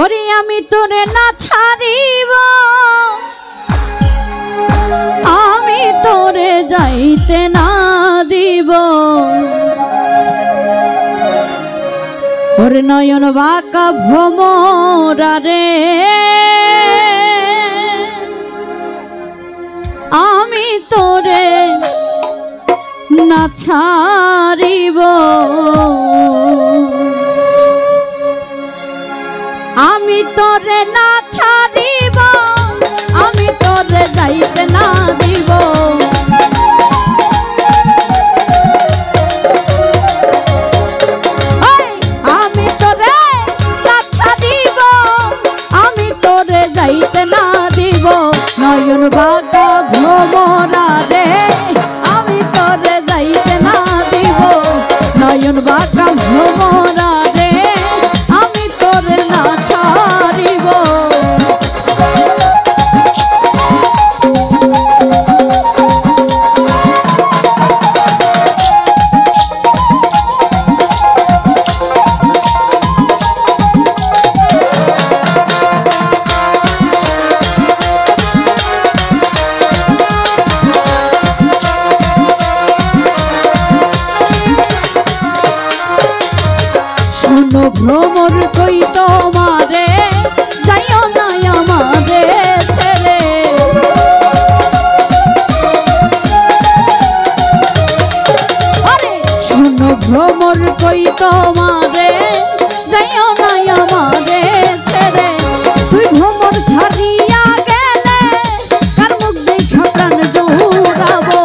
ওরে আমি তোরে না ছাড়িব, আমি তোরে যাইতে না দিব। ওরে নয়ন বাঁকা ভ্রমরা রে, আমি তোরে না ছাড়িব, আমি তোরে না ছাড়িব, আমি তোরে যাইতে না দিব। আমি তোরে না ছাড়িব, আমি তোরে যাইতে না দিব। নয়ন বাঁকা ভ্রমরা রে, আমি তোরে যাইতে না দিব। নয়ন বাঁকা ভ্রমরা রে, আমি তোরে না ছাড়িব। শোনো ভ্রমর কই তোমারে, যাইও না আমারে ছেড়ে। আরে শোনো ভ্রমর কই তোমারে, যাইও না আমারে ছেড়ে। তুই ভ্রমর ছাড়িয়া গেলে কার মুখ দেখা প্রাণ জুড়াবো।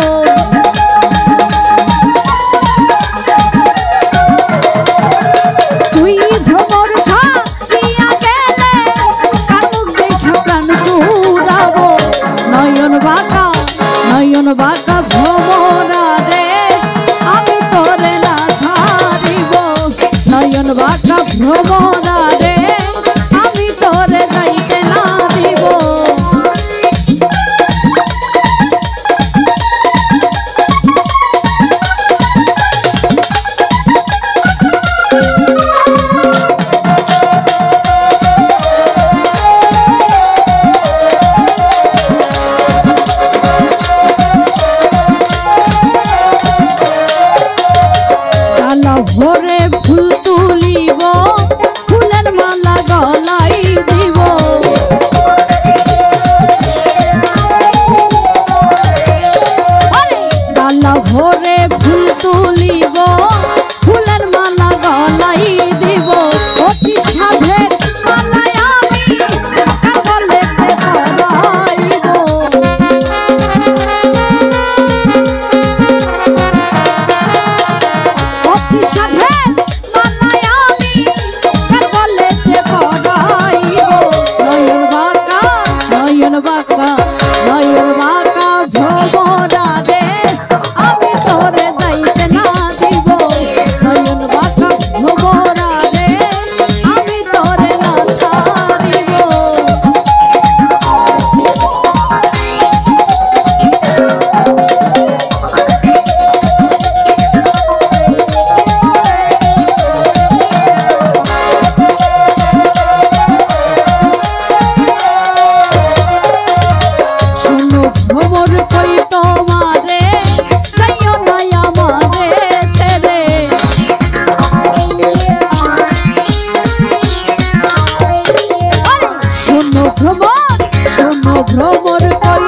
তুই ভ্রমর ছাড়িয়া গেলে কার মুখ দেখা প্রাণ জুড়াবো। নয়ন বাঁকা ভ্রমরা রে, আমি তোরে না ছাড়িব। নয়ন বাঁকা ভ্রমরা রে, আমি তোরে যাইতে না দিব। ভোরে ফুল তুলিব, ফুলের মালা গলাই দিব। ডালা ভোরে ফুল তুলিব, ফুলের মালা গলাই দিব। অতি সাধের মালায় আমি কাগলেতে পরাইব। অতি সাধের মালায় আমি কাগলেতে পরাইব। নয়ন বাঁকা ভ্রমরা রে, আমি তোরে যাইতে না দিব। নয়ন বাঁকা ভ্রমরা রে, আমি তোরে না ছাড়িব। শোনো ভ্রমর কই তোমারে, যাইও না আমারে ছেড়ে। শোনো ভ্রমর কই